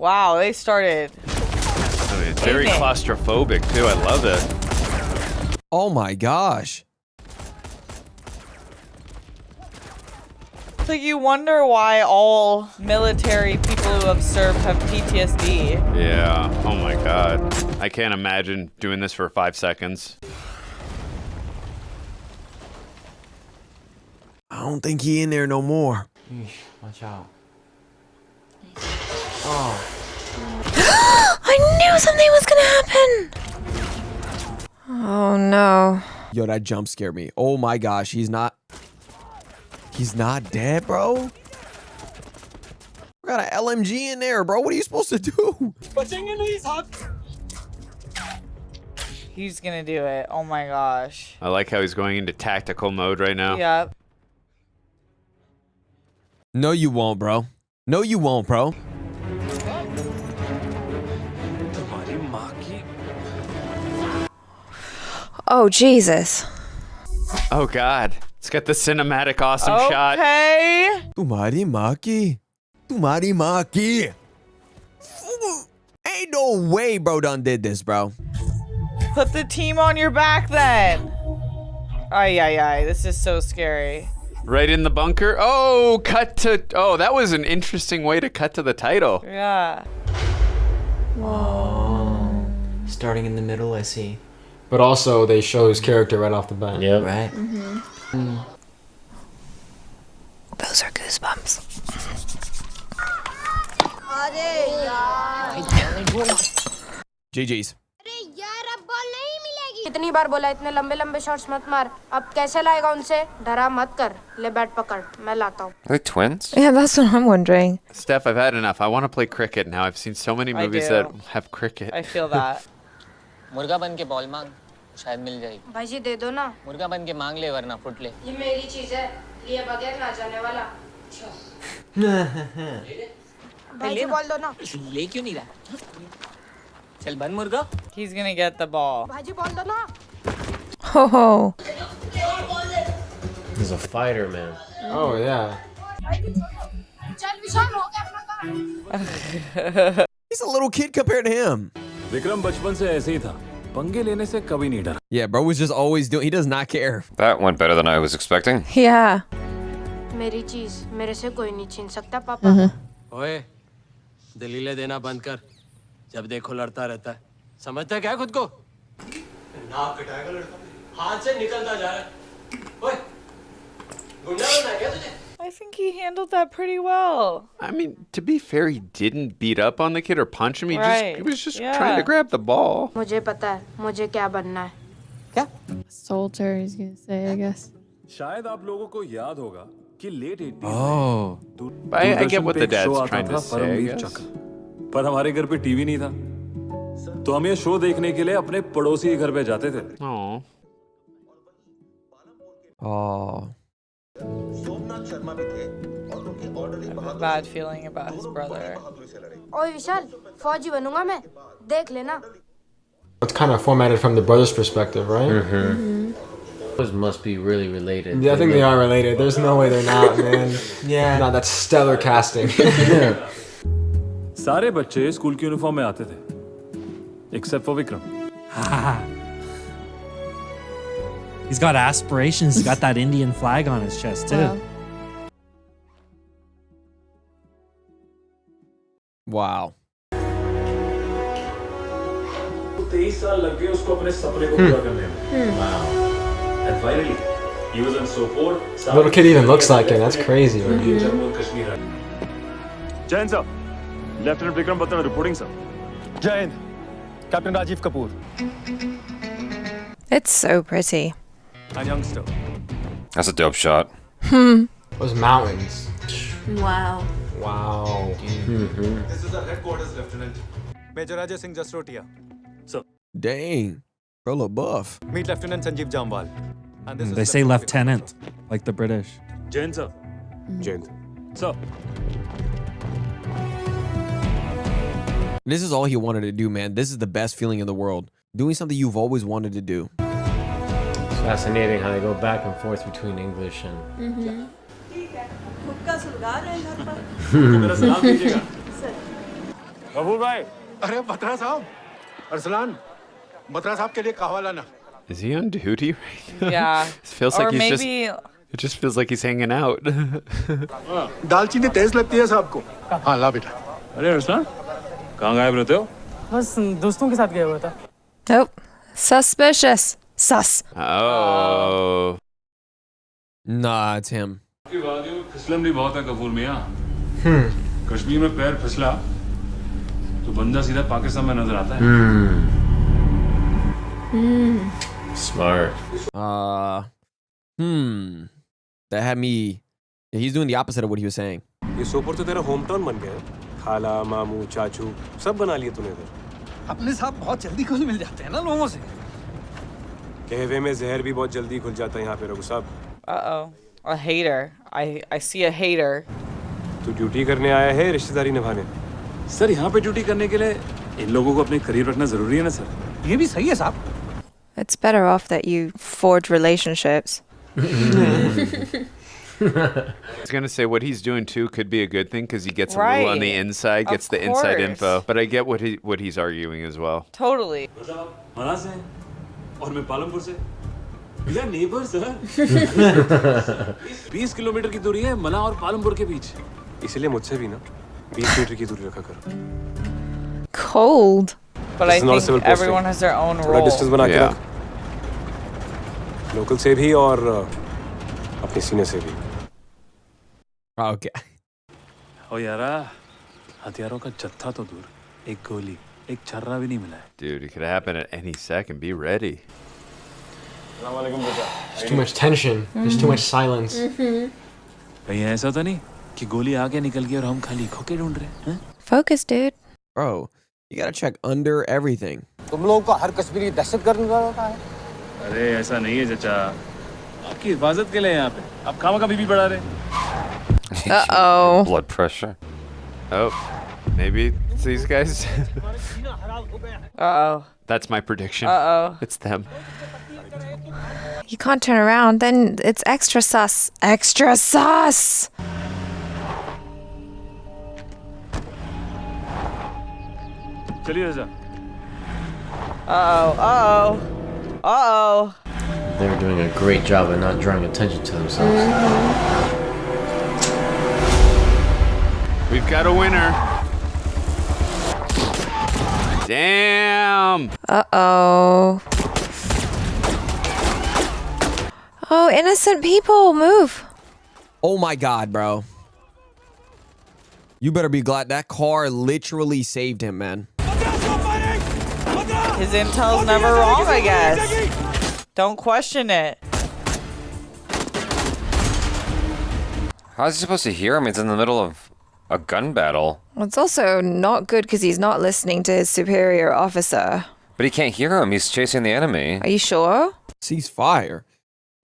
Wow, they started. I mean, it's very claustrophobic too. I love it. Oh my gosh. It's like you wonder why all military people who have served have PTSD. Yeah. Oh my god. I can't imagine doing this for 5 seconds. I don't think he in there no more. Watch out. I knew something was gonna happen. Oh no. Yo, that jump scared me. Oh my gosh, he's not dead, bro. We got an LMG in there, bro. What are you supposed to do? He's gonna do it. Oh my gosh. I like how he's going into tactical mode right now. Yep. No, you won't, bro. No, you won't, bro. Oh Jesus. Oh god. It's got the cinematic awesome shot. Okay. Tumari maki. Tumari maki. Ain't no way bro done did this, bro. Put the team on your back then. Ay, ay, ay. This is so scary. Right in the bunker. Oh, cut to... Oh, that was an interesting way to cut to the title. Yeah. Starting in the middle, I see. But also, they show his character right off the bat. Yep. Right? Those are goosebumps. GG's. कितनी बार बोला इतने लंबे लंबे shots मत मार अब कैसे लाएगा उनसे डरा मत कर ले बैट पकड़ मैं लाता हूँ Are they twins? Yeah, that's what I'm wondering. Steph, I've had enough. I want to play cricket now. I've seen so many I movies do. that have cricket. I feel that. मुर्गा बन के ball मांग शायद मिल जाएगी भाई जी दे दो ना मुर्गा बन के मांग ले वरना फुट ले ये मेरी चीज है लिए बगैर ना जाने वाला भाई जी बॉल दो ना ले क्यों नहीं रहा चल बन मुर्गा He's gonna get the ball. भाई जी बॉल दो ना Ho ho. He's a fighter, man. Oh, yeah. चल विशाल हो गया अपना काम He's a little kid compared to him. Vikram बचपन से ऐसे ही था पंगे लेने से कभी नहीं डरा Yeah, bro was just always doing, he does not care. That went better than I was expecting. Yeah. मेरी चीज मेरे से कोई नहीं छीन सकता पापा ओए दलीलें देना बंद कर जब देखो लड़ता रहता है समझता है क्या खुद को नाक कटाएगा लड़का हाथ से निकलता जा रहा है ओए गुंडा बनना है क्या तुझे I think he handled that pretty well. I mean, to be fair, he didn't beat up on the kid or punch him. He Right. he was just Yeah. trying to grab the ball. मुझे पता है मुझे क्या बनना है Soldier, he's gonna say, I guess. शायद आप लोगों को याद होगा कि late 80s Oh. I get what the dad's trying to say, I guess. पर हमारे घर पे टीवी नहीं था तो हम ये शो देखने के लिए अपने पड़ोसी के घर पे जाते थे Oh. Oh. I have a bad feeling about his brother. ओए विशाल फौजी बनूंगा मैं देख लेना It's kind of formatted from the brother's perspective, right? Those must be really related. Yeah, I think they are related. There's no way they're not, man. Yeah. No, that's stellar casting. सारे बच्चे school की uniform में आते थे except for Vikram He's got aspirations. He's got that Indian flag on his chest too. Wow. 23 साल लग गए उसको अपने सपने को पूरा करने में wow and finally he was in Sopore Little kid even looks like him. That's crazy, man. Jammu and Kashmir जय हिंद sir lieutenant Vikram Batra reporting sir जय हिंद captain Rajiv Kapoor It's so pretty. a youngster That's a dope shot. Those mountains. Wow. Wow. this is the headquarters lieutenant Major Ajay Singh just wrote here sir Dang. Bro look buff. meet Lieutenant Sanjeev Jamwal and this They say lieutenant, like the British. Jai Hind sir Jai Hind sir This is all he wanted to do, man. This is the best feeling in the world. Doing something you've always wanted to do. It's fascinating how they go back and forth between English and. मेरा सलाम दीजिएगा कबूल भाई अरे बत्रा साहब अरसलान बत्रा साहब के लिए कहवा लाना Is he on duty right now? Yeah. It feels Or like he's maybe just. It just feels like he's hanging out. दालचीनी तेज लगती है साहब को हाँ ला बेटा अरे अरसलान कहाँ गायब रहते हो बस दोस्तों के साथ गया हुआ था Nope. Suspicious. Sus. Oh. Nah, it's him. फिसलन भी बहुत है कपूर मियाँ कश्मीर में पैर फिसला तो बंदा सीधा पाकिस्तान में नजर आता है Smart. That had me. Yeah, he's doing the opposite of what he was saying. ये सोपुर तो तेरा होम टाउन बन गया है खाला मामू चाचू सब बना लिए तूने इधर अपने साथ बहुत जल्दी खुल मिल जाते हैं ना लोगों से कहवे में जहर भी बहुत जल्दी खुल जाता है यहाँ पे रघु साहब uh-oh. A hater. I see a hater. तू ड्यूटी करने आया है रिश्तेदारी निभाने सर यहाँ पे ड्यूटी करने के लिए इन लोगों को अपने करियर रखना जरूरी है ना सर ये भी सही है साहब It's better off that you forge relationships. I was gonna say what he's doing too could be a good thing because he gets a little on the Right. inside, Of gets the inside course. info. But I get what he's arguing as well. Totally. मना से और मैं पालमपुर से या neighbour sir 20 kilometre की दूरी है मना और पालमपुर के बीच इसलिए मुझसे भी ना 20 मीटर की दूरी रखा करो Cold. But I This is not a think civil posting. everyone has their own थोड़ा role. डिस्टेंस बना के Yeah. रख लोकल से भी और अपने सीने से भी Okay. ओ यारा हथियारों का जत्था तो दूर एक गोली एक छर्रा भी नहीं मिला है Dude, it could happen at any second. Be ready. There's too much tension. There's too much silence. कहीं ऐसा तो नहीं कि गोली आगे निकल गई और हम खाली खोके ढूंढ रहे हैं Focus, dude. Bro, you gotta check under everything. तुम लोगों को हर कश्मीरी दहशत गर्द होता है अरे ऐसा नहीं है चचा आपकी हिफाजत के लिए यहाँ पे आप खामा का बीबी बढ़ा रहे Uh-oh. Blood pressure. Oh, maybe it's these guys. Uh-oh. That's my prediction. Uh-oh. It's them. You can't turn around. Then it's extra sus. Extra sus. चलिए चचा Uh-oh. Uh-oh. Uh-oh. They're doing a great job of not drawing attention to themselves. We've got a winner. Damn. Uh-oh. Oh, innocent people, move. Oh my god, bro. You better be glad that car literally saved him, man. His intel's never wrong, I guess. Don't question it. How's he supposed to hear him? He's in the middle of a gun battle. Well, it's also not good because he's not listening to his superior officer. But he can't hear him. He's chasing the enemy. Are you sure? Cease fire.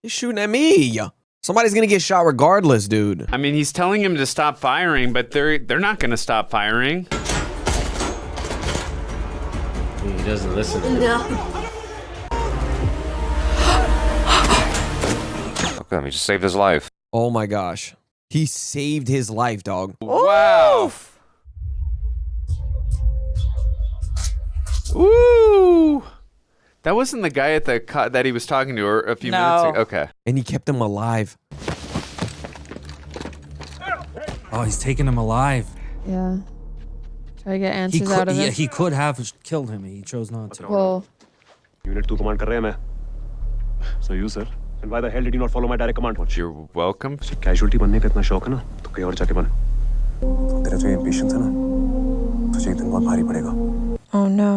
He's shooting at me. Somebody's gonna get shot regardless, dude. I mean, he's telling him to stop firing, but they're not going to stop firing. He doesn't listen to him. Look at him. He just saved his life. Oh my gosh. He saved his life, dog. Wow. Ooh. That wasn't the guy at the that he was talking to a few minutes ago. Okay. And he kept him alive. Oh, he's taking him alive. Yeah. Try to get He answers out could, of yeah, him. he could have killed him. He chose not to. Well, unit 2 command कर रहे हैं मैं So you sir and why the hell did you not follow my direct command? You're welcome. Casualty बनने का इतना शौक है ना तो कहीं और जाके बन तेरा जो एम्बिशन था ना तुझे एक दिन बहुत भारी पड़ेगा Oh no.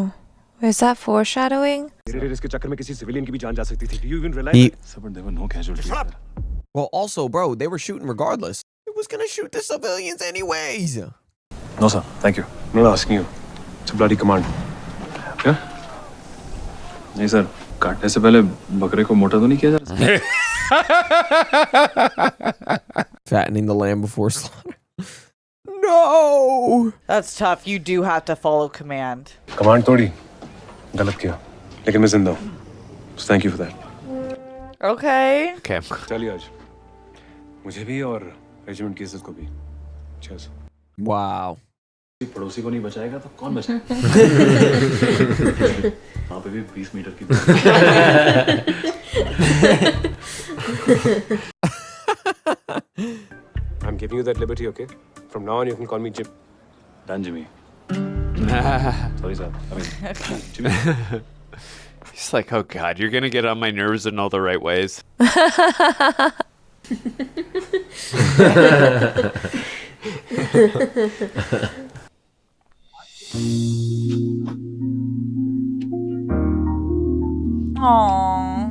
Is that foreshadowing? तेरे इसके चक्कर में किसी सिविलियन की भी जान जा सकती थी. Do you even realize? But there were no casualties. Well, also, bro, they were shooting regardless. It was gonna shoot the civilians anyways. No sir, thank you. I'm not asking you. It's a bloody command. Yeah? नहीं sir, काटने से पहले बकरे को मोटा तो नहीं किया जा Fattening the lamb before slaughter. No! That's tough. You do have to follow command. Command तोड़ी गलत किया लेकिन मैं जिंदा हूँ. So thank you for that. Okay. Okay. चलिए आज मुझे भी और रेजिमेंट की इज्जत को भी. Cheers. Wow. पड़ोसी को नहीं बचाएगा तो कौन बचाएगा? वहाँ पे भी 20 मीटर की I'm giving you that liberty, okay? From now on, you can call me Jim. Done, Jimmy. Sorry, sir. I mean, Jimmy. He's like, oh god, you're gonna get on my nerves in all the right ways. Aww.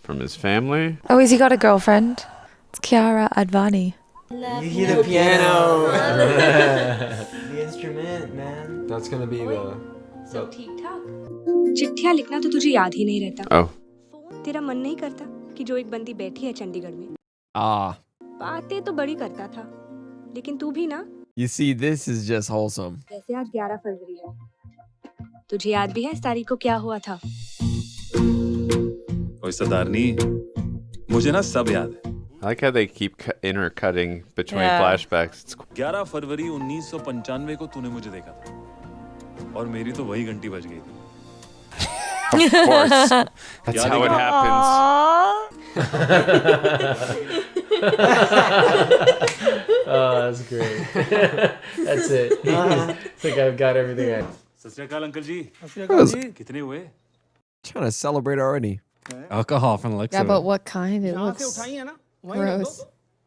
From his family? Oh, has he got a girlfriend? It's Kiara Advani. You hear the piano. The instrument, man. That's gonna be the. सब ठीक ठाक? चिट्ठियाँ लिखना तो तुझे याद ही नहीं रहता। Oh. तेरा मन नहीं करता कि जो एक बंदी बैठी है चंडीगढ़ में, Ah. बातें तो बड़ी करता था, लेकिन तू भी ना। You see, this is just wholesome. जैसे आज 11 फरवरी है, तुझे याद भी है इस तारीख को क्या हुआ था? ओए सरदारनी, मुझे ना सब याद है। I like how they keep intercutting between Yeah. flashbacks. It's 11 फरवरी 1995 को तूने मुझे देखा था और मेरी तो वही घंटी बज गई थी। Of course. That's how it happens. Oh, that's great. That's it. I think I've got everything I. सत श्री अकाल अंकल जी। कितने हुए? Trying to celebrate already. Alcohol from the looks Yeah, of but it. what kind? It looks gross.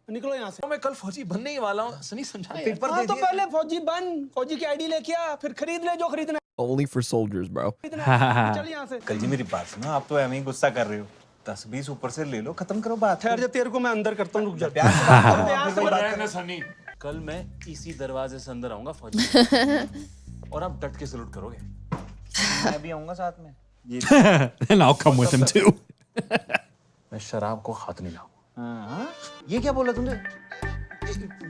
निकलो यहाँ से। मैं कल फौजी बनने ही वाला हूँ। सनी समझाया। पेपर हाँ तो पहले फौजी बन, फौजी की आईडी लेके आ, फिर खरीद ले जो खरीदना Only for soldiers, bro. है। चल यहाँ से। कल जी मेरी बात सुनो, आप तो एम ही गुस्सा कर रहे हो। 10-20 ऊपर से ले लो, खत्म करो बात। ठहर जा, तेरे को मैं अंदर करता हूँ, रुक जा। सनी, कल मैं इसी दरवाजे से अंदर आऊंगा फौजी और आप डट के सलूट करोगे। मैं भी आऊंगा साथ में। And I'll come with him too. मैं शराब को हाथ नहीं लाऊंगा। हाँ? ये क्या बोला तुमने?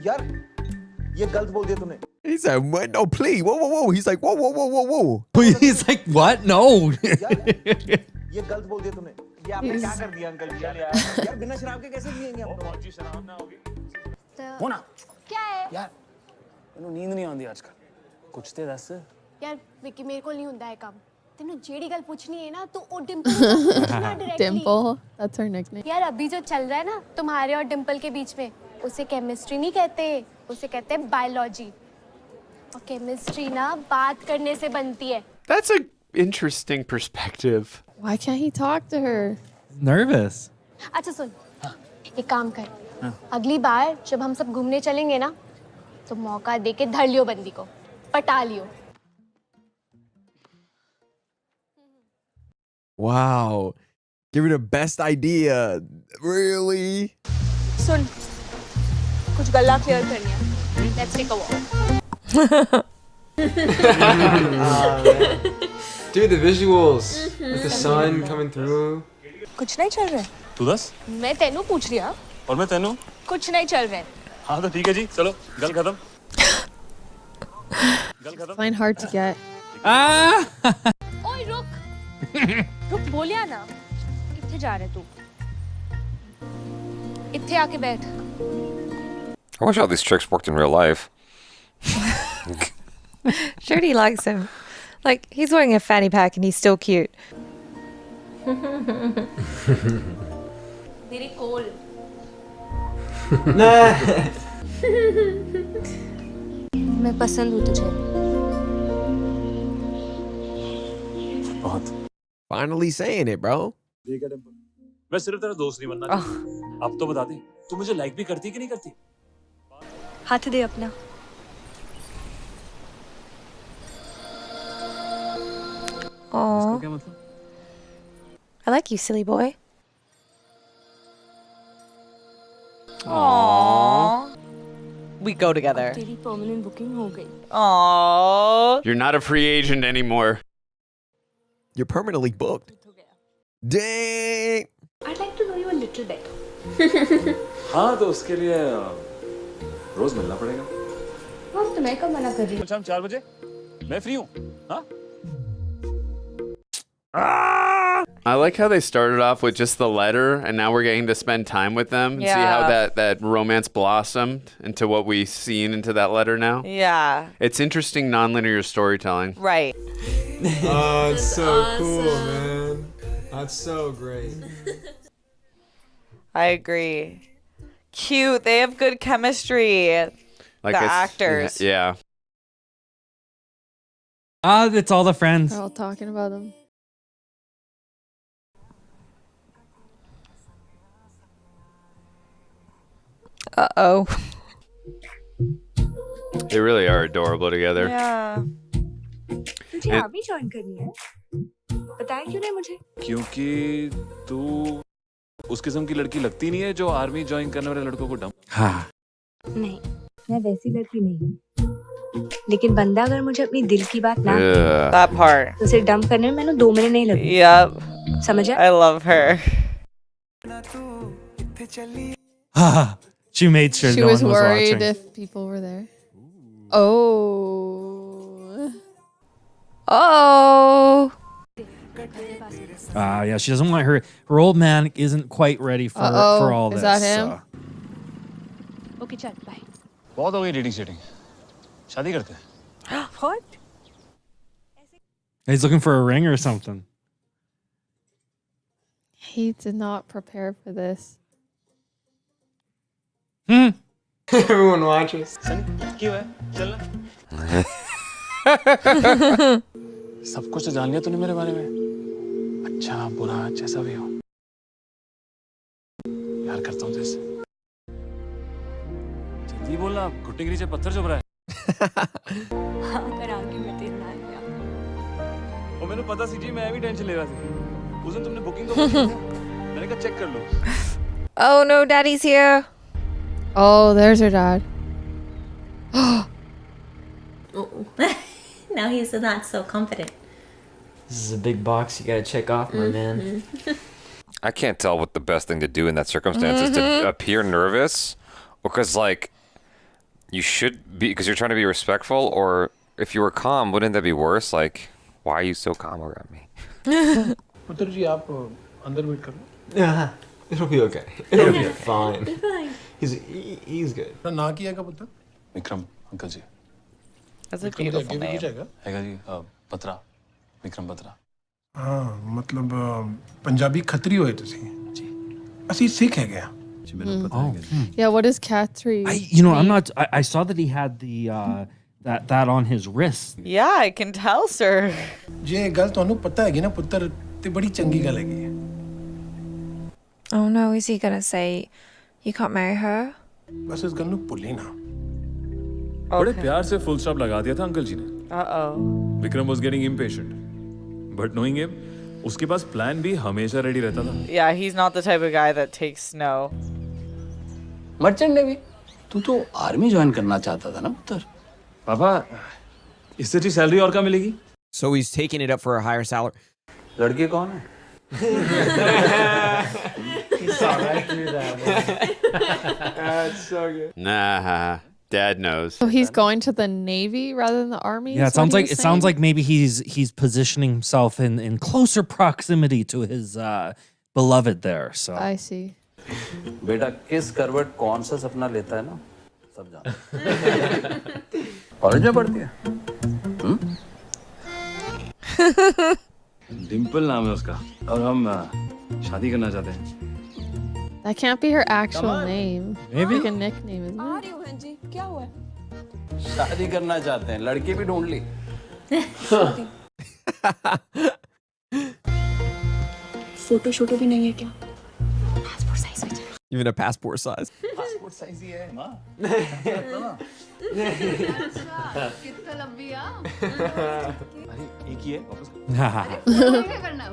यार, ये गलत बोल दिया तुमने। He said, "What? No, please. Whoa, whoa, whoa." He's like, "Whoa, whoa, whoa, whoa, whoa." He's like, what? No. ये गलत बोल दिया तुमने। ये आपने क्या कर दिया अंकल जी यार? यार बिना शराब के कैसे जिएंगे हम? फौजी शराब ना होगी। होना। क्या है? यार, मैंने नींद नहीं आती आजकल। कुछ ते दस। यार विकी मेरे को नहीं ਹੁੰਦਾ है काम। तेनू जेडी गल पूछनी है ना तो ओ डिंपल को पूछना directly. Dimple. That's her nickname. यार अभी जो चल रहा है ना तुम्हारे और डिंपल के बीच में, उसे केमिस्ट्री नहीं कहते, उसे कहते हैं बायोलॉजी। और केमिस्ट्री ना बात करने से बनती है। That's an interesting perspective. Why can't he talk to her? Nervous. अच्छा सुन, एक काम कर, अगली बार जब हम सब घूमने चलेंगे ना, तो मौका दे के धर लियो बंदी को, पटा लियो। Wow. Give her the best idea. Really? सुन, कुछ गल्ला क्लियर करनी है। Let's take a walk. Dude, the visuals with the sun coming through. कुछ नहीं चल रहा है। तू दस। मैं तेनू पूछ रही हूँ। और मैं तेनू। कुछ नहीं चल रहा है। हाँ तो ठीक है जी, चलो गल खत्म। गल खत्म। Find hard to get. ओए रुक, रुक बोलिया ना। किथे जा रहे तू? इत्थे आके बैठ। I wish all these tricks worked in real life. Shirley likes him. Like, he's wearing a fanny pack and he's still cute. मेरे कोल। मैं पसंद हूँ तुझे। बहुत। Finally saying it, bro. मैं सिर्फ तेरा दोस्त नहीं बनना चाहता। अब तो बता दे, तू मुझे लाइक भी करती है कि नहीं करती? हाथ दे अपना। Aww. क्या मतलब? I like you, silly boy. Aww. We go together. तेरी परमानेंट बुकिंग हो गई। Aww. You're not a free agent anymore. You're permanently booked. Dang. I'd like to know you a little better. हाँ तो उसके लिए रोज मिलना पड़ेगा। हाँ तो मैं कब मना कर रही हूँ? शाम 4 बजे मैं फ्री हूँ। हाँ? I like how they started off with just the letter, and now we're getting to spend time with them and see how that romance blossomed into what we've seen into that letter now. Yeah. It's interesting nonlinear storytelling. Right. Oh, it's so cool, man. That's so great. I agree. Cute. They have good chemistry. Like the it's- actors. Yeah. It's all the friends. They're all talking about them. Uh-oh. They really are adorable together. Yeah. तुझे army join करनी है? बताया क्यों नहीं मुझे? क्योंकि तू उस किस्म की लड़की लगती नहीं है जो आर्मी ज्वाइन करने वाले लड़कों को डम। हाँ। नहीं, मैं वैसी लड़की नहीं हूँ। लेकिन बंदा अगर मुझे अपनी दिल की बात ना That part. तो उसे डंप करने में मैंने 2 मिनट नहीं लगे। Yep. समझा? I love her. She made sure She no was one was worried watching. if people were there. Oh. Oh. Yeah, she doesn't want her old man isn't quite ready for all Is this. that him? Okay चल bye. बहुत हो गई dating शेटिंग। शादी करते हैं। What? He's looking for a ring or something. He did not prepare for this. Everyone watches. क्यों है? चलना। सब कुछ तो जान लिया तूने मेरे बारे में। अच्छा बुरा जैसा भी हो। प्यार करता हूँ जैसे। जल्दी बोलना घुटने के नीचे पत्थर चुभ रहा है। अगर आगे मैं तेरे नाल गया। वो मैंने पता सीजी मैं भी टेंशन ले रहा था। उस दिन तुमने बुकिंग तो मैंने कहा चेक कर लो। Oh no, Daddy's here. Oh, there's her dad. Now he's not so confident. This is a big box you gotta check off, my man. I can't tell what the best thing to do in that circumstance is to appear nervous, because like you should be, because you're trying to be respectful, or if you were calm, wouldn't that be worse? Like, why are you so calm around me? पुत्र जी आप अंदर wait कर लो। Yeah, it'll be okay. It'll be fine. He's good. ना किया का पुत्र? Vikram uncle ji. That's a beautiful name. हैगा जी बत्रा विक्रम बत्रा। हाँ मतलब पंजाबी खत्री होए तुसी। जी। ਅਸੀਂ ਸਿੱਖ ਹੈਗੇ ਆ। जी मेरे को पता है। Yeah, what is Khatri? I'm not. I saw that he had the that on his wrist. Yeah, I can tell, sir. ਜੇ ਗੱਲ ਤੁਹਾਨੂੰ ਪਤਾ ਹੈਗੀ ਨਾ ਪੁੱਤਰ ਤੇ ਬੜੀ ਚੰਗੀ ਗੱਲ ਹੈਗੀ ਹੈ। Oh no, is he gonna say you can't marry her? बस इस गल ਨੂੰ ਭੁੱਲੀ ਨਾ। बड़े प्यार से फुल स्टॉप लगा दिया था अंकल जी ने। Uh-oh. Vikram was getting impatient but knowing him उसके पास प्लान भी हमेशा रेडी रहता था। Yeah, he's not the type of guy that takes no. Merchant navy तू तो आर्मी ज्वाइन करना चाहता था ना पुत्र? पापा इससे अच्छी सैलरी और क्या मिलेगी? So he's taking it up for a higher salary. लड़की कौन है? He saw right through that, man. That's so good. Nah, Dad knows. So he's going to the Navy rather than the Army? Yeah, is it sounds what like he's it sounds saying? like maybe he's positioning himself in closer proximity to his beloved there. So I see. बेटा किस करवट कौन सा सपना लेता है ना सब जानते। कॉलेज में पढ़ती है? डिम्पल नाम है उसका और हम शादी करना चाहते हैं। That can't be her actual name. Maybe. Like a nickname, isn't it? रही हूँ जी, क्या हुआ है? शादी करना चाहते हैं लड़की भी ढूंढ ली। फोटो शोटो भी नहीं है क्या? पासपोर्ट साइज में चाहिए। Even a passport size. Passport size ही है माँ। कितना लंबी अरे एक ही है वापस क्या करना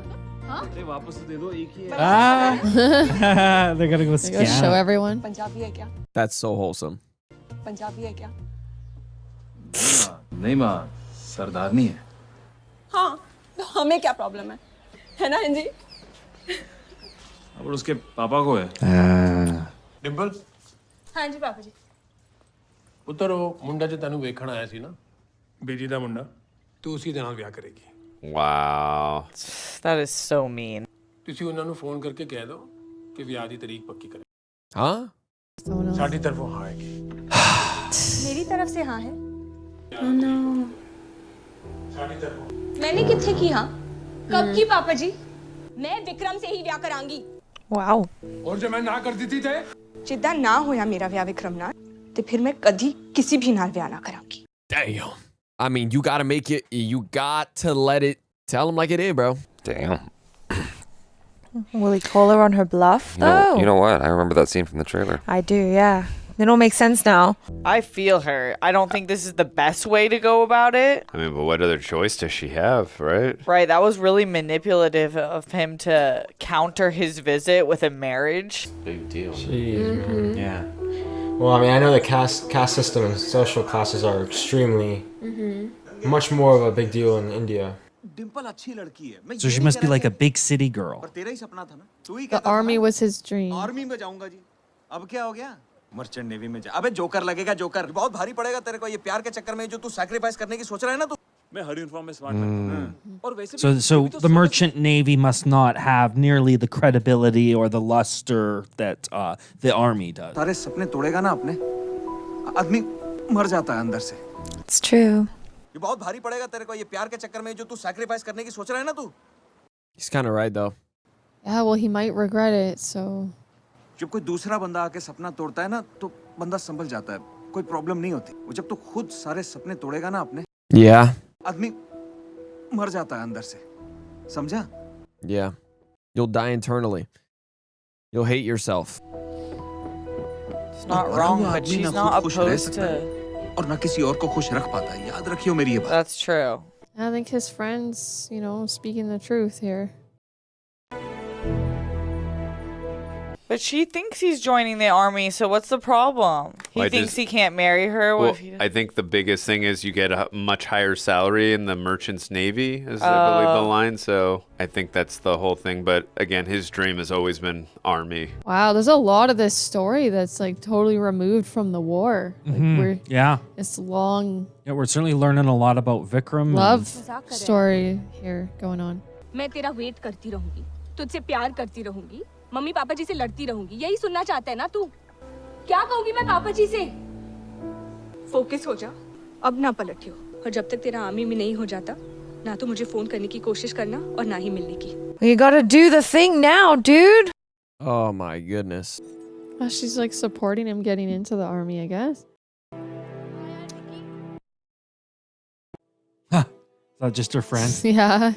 अरे वापस तो दे दो एक ही है। they're gonna go Go show scan. everyone. Punjabi है क्या? That's so wholesome. पंजाबी है क्या? नहीं माँ सरदारनी है। हाँ, तो हमें क्या प्रॉब्लम है ना जी? अब उसके पापा को है। डिम्पल हाँ जी पापा जी। ਪੁੱਤਰ ਉਹ ਮੁੰਡਾ ਜੇ ਤੈਨੂੰ ਵੇਖਣ ਆਇਆ ਸੀ ਨਾ ਬੇਜੀ ਦਾ ਮੁੰਡਾ ਤੂੰ ਉਸੇ ਦੇ ਨਾਲ ਵਿਆਹ ਕਰੇਗੀ। Wow. That is so mean. ਤੁਸੀਂ ਉਹਨਾਂ ਨੂੰ ਫੋਨ ਕਰਕੇ ਕਹਿ ਦਿਓ ਕਿ ਵਿਆਹ ਦੀ ਤਰੀਕ ਪੱਕੀ ਕਰੇ। Huh? ਸਾਡੀ ਤਰਫੋਂ ਹਾਂ ਹੈ मेरी तरफ से हाँ है। ਸਾਡੀ ਤਰਫੋਂ मैंने कितने की हाँ? कब की पापा जी? मैं विक्रम से ही ब्याह करांगी। Wow. और जो मैं ना कर दी थी थे जिद्दां ना होया मेरा विआह विक्रम नाल ते फिर मैं कदी किसी भी नाल विआह ना करांगी। Damn. I mean, you gotta make it. You got to let it. Tell him like it is, bro. Damn. Will he call her on her bluff though? You know what? I remember that scene from the trailer. I do, yeah. It all makes sense now. I feel her. I don't think this is the best way to go about it. I mean, but what other choice does she have, right? Right, that was really manipulative of him to counter his visit with a marriage. Big deal. Jeez, man. Yeah. Well, I mean, I know the caste system and social classes are extremely much more of a big deal in India. Dimple अच्छी लड़की है। So she must be like a big city girl. पर तेरा ही सपना था ना, तू ही The army was his dream. Army में जाऊंगा जी। अब क्या हो गया? मर्चेंट नेवी में जा। अबे जोकर लगेगा जोकर। बहुत भारी पड़ेगा तेरे को ये प्यार के चक्कर में जो तू सैक्रिफाइस करने की सोच रहा है ना तू। मैं हर यूनिफॉर्म में स्मार्ट हूं। और वैसे So the merchant navy must not have nearly the credibility or the luster that the army does. सारे सपने तोड़ेगा ना अपने, आदमी मर जाता है अंदर से। It's true. ये बहुत भारी पड़ेगा तेरे को ये प्यार के चक्कर में जो तू सैक्रिफाइस करने की सोच रहा है ना तू। He's kind of right, though. Yeah, well, he might regret it, so. जब कोई दूसरा बंदा आके सपना तोड़ता है ना तो बंदा संभल जाता है, कोई प्रॉब्लम नहीं होती। वो जब तू खुद सारे सपने तोड़ेगा ना अपने, Yeah. आदमी मर जाता है अंदर से, समझा? Yeah. You'll die internally. You'll hate yourself. It's not wrong, but she's not opposed to... और ना किसी और को खुश रख पाता है। याद रखियो मेरी ये बात। That's true. I think his friends, you know, speaking the truth here. But she thinks he's joining the army, so what's the problem? He Well, I thinks just- he can't marry her. What Well, if he... I think the biggest thing is you get a much higher salary in the merchant's navy, is I believe the line. So I think that's the whole thing. But again, his dream has always been army. Wow, there's a lot of this story that's like totally removed from the war. Like we're Yeah. it's long Yeah, we're certainly learning a lot about Vikram. love story here going on. मैं तेरा wait करती रहूंगी, तुझसे प्यार करती रहूंगी, mummy papa जी से लड़ती रहूंगी। यही सुनना चाहता है ना तू? क्या कहूंगी मैं पापा जी से? फोकस हो जा, अब ना पलटियो। और जब तक तेरा आर्मी में नहीं हो जाता, ना तो मुझे फोन करने की कोशिश करना और ना ही मिलने की। You gotta do the thing now, dude. Oh my goodness. Oh, she's like supporting him getting into the army, I guess. Is that just her friend? Yeah.